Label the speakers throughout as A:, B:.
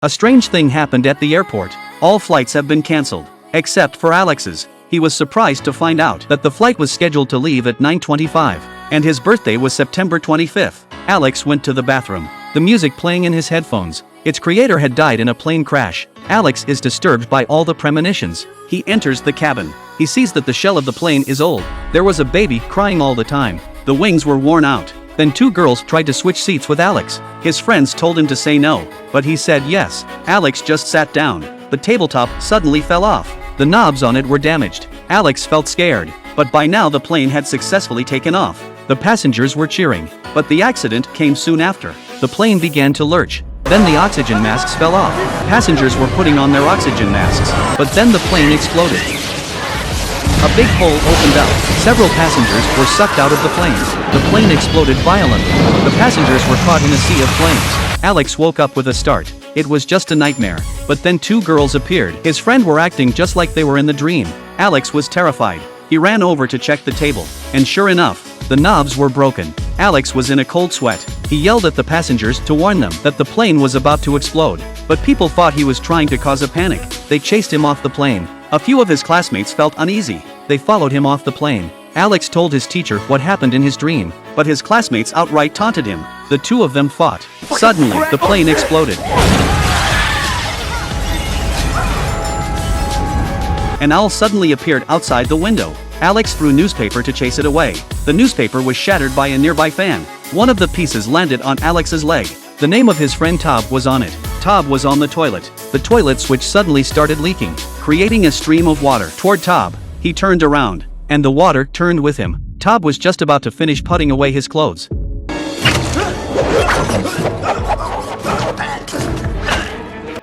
A: A strange thing happened at the airport. All flights have been cancelled, except for Alex's. He was surprised to find out that the flight was scheduled to leave at 9:25, and his birthday was September 25th. Alex went to the bathroom, the music playing in his headphones. Its creator had died in a plane crash. Alex is disturbed by all the premonitions. He enters the cabin. He sees that the shell of the plane is old. There was a baby crying all the time. The wings were worn out. Then two girls tried to switch seats with Alex. His friends told him to say no, but he said yes. Alex just sat down. The tabletop suddenly fell off. The knobs on it were damaged. Alex felt scared, but by now the plane had successfully taken off. The passengers were cheering, but the accident came soon after. The plane began to lurch. Then the oxygen masks fell off. Passengers were putting on their oxygen masks, but then the plane exploded. A big hole opened up. Several passengers were sucked out of the plane. The plane exploded violently. The passengers were caught in a sea of flames. Alex woke up with a start. It was just a nightmare. But then two girls appeared. His friend were acting just like they were in the dream. Alex was terrified. He ran over to check the table, and sure enough, the knobs were broken. Alex was in a cold sweat. He yelled at the passengers to warn them that the plane was about to explode. But people thought he was trying to cause a panic. They chased him off the plane. A few of his classmates felt uneasy. They followed him off the plane. Alex told his teacher what happened in his dream, but his classmates outright taunted him. The two of them fought. Suddenly, the plane exploded. An owl suddenly appeared outside the window. Alex threw newspaper to chase it away. The newspaper was shattered by a nearby fan. One of the pieces landed on Alex's leg. The name of his friend Tob was on it. Tob was on the toilet. The toilet switch suddenly started leaking, creating a stream of water toward Tob. He turned around, and the water turned with him. Tob was just about to finish putting away his clothes.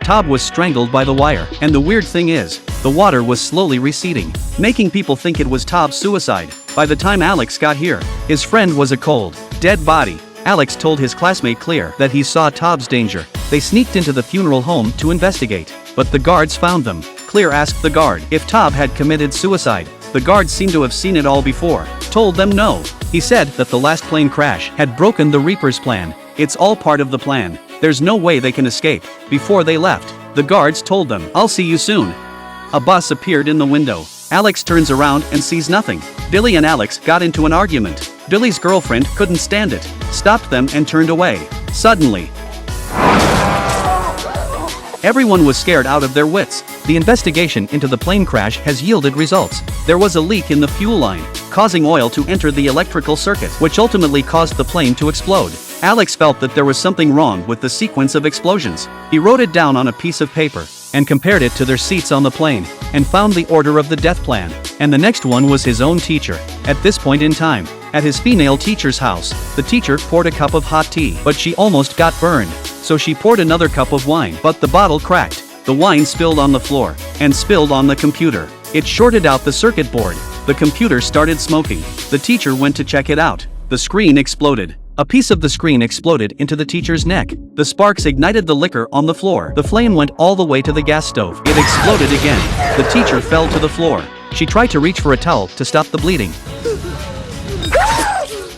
A: Tob was strangled by the wire, and the weird thing is, the water was slowly receding, making people think it was Tob's suicide. By the time Alex got here, his friend was a cold, dead body. Alex told his classmate Claire that he saw Tob's danger. They sneaked into the funeral home to investigate, but the guards found them. Claire asked the guard if Tob had committed suicide. The guard seemed to have seen it all before, told them no. He said that the last plane crash had broken the Reaper's plan. It's all part of the plan. There's no way they can escape. Before they left, the guards told them, "I'll see you soon." A bus appeared in the window. Alex turns around and sees nothing. Billy and Alex got into an argument. Billy's girlfriend couldn't stand it, stopped them and turned away. Suddenly, everyone was scared out of their wits. The investigation into the plane crash has yielded results. There was a leak in the fuel line, causing oil to enter the electrical circuit, which ultimately caused the plane to explode. Alex felt that there was something wrong with the sequence of explosions. He wrote it down on a piece of paper, and compared it to their seats on the plane, and found the order of the death plan. And the next one was his own teacher. At this point in time, at his female teacher's house, the teacher poured a cup of hot tea, but she almost got burned. So she poured another cup of wine, but the bottle cracked. The wine spilled on the floor, and spilled on the computer. It shorted out the circuit board. The computer started smoking. The teacher went to check it out. The screen exploded. A piece of the screen exploded into the teacher's neck. The sparks ignited the liquor on the floor. The flame went all the way to the gas stove. It exploded again. The teacher fell to the floor. She tried to reach for a towel to stop the bleeding.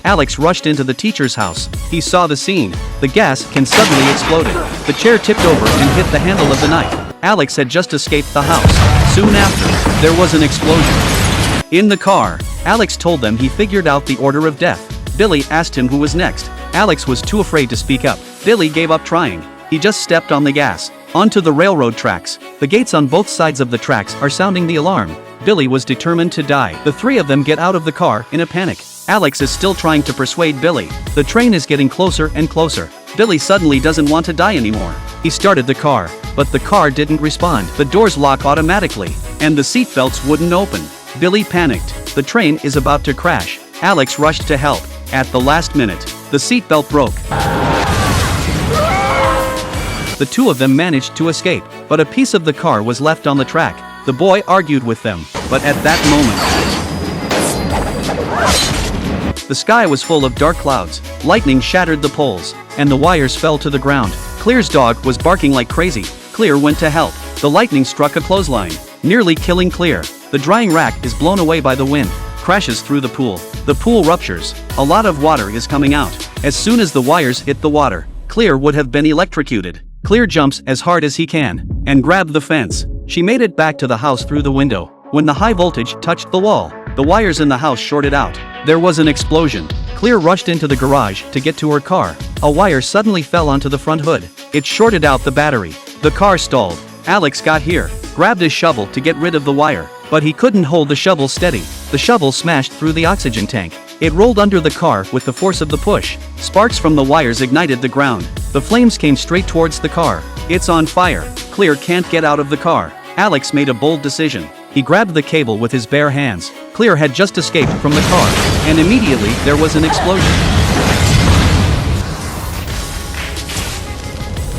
A: Alex rushed into the teacher's house. He saw the scene. The gas can suddenly exploded. The chair tipped over and hit the handle of the knife. Alex had just escaped the house. Soon after, there was an explosion. In the car, Alex told them he figured out the order of death. Billy asked him who was next. Alex was too afraid to speak up. Billy gave up trying. He just stepped on the gas, onto the railroad tracks. The gates on both sides of the tracks are sounding the alarm. Billy was determined to die. The three of them get out of the car in a panic. Alex is still trying to persuade Billy. The train is getting closer and closer. Billy suddenly doesn't want to die anymore. He started the car, but the car didn't respond. The doors lock automatically, and the seatbelts wouldn't open. Billy panicked. The train is about to crash. Alex rushed to help. At the last minute, the seatbelt broke. The two of them managed to escape, but a piece of the car was left on the track. The boy argued with them, but at that moment, the sky was full of dark clouds. Lightning shattered the poles, and the wires fell to the ground. Claire's dog was barking like crazy. Claire went to help. The lightning struck a clothesline, nearly killing Claire. The drying rack is blown away by the wind, crashes through the pool. The pool ruptures. A lot of water is coming out. As soon as the wires hit the water, Claire would have been electrocuted. Clear jumps as hard as he can and grabbed the fence. She made it back to the house through the window. When the high voltage touched the wall, the wires in the house shorted out. There was an explosion. Clear rushed into the garage to get to her car. A wire suddenly fell onto the front hood. It shorted out the battery. The car stalled. Alex got here, grabbed his shovel to get rid of the wire, but he couldn't hold the shovel steady. The shovel smashed through the oxygen tank. It rolled under the car with the force of the push. Sparks from the wires ignited the ground. The flames came straight towards the car. It's on fire. Clear can't get out of the car. Alex made a bold decision. He grabbed the cable with his bare hands. Clear had just escaped from the car, and immediately there was an explosion.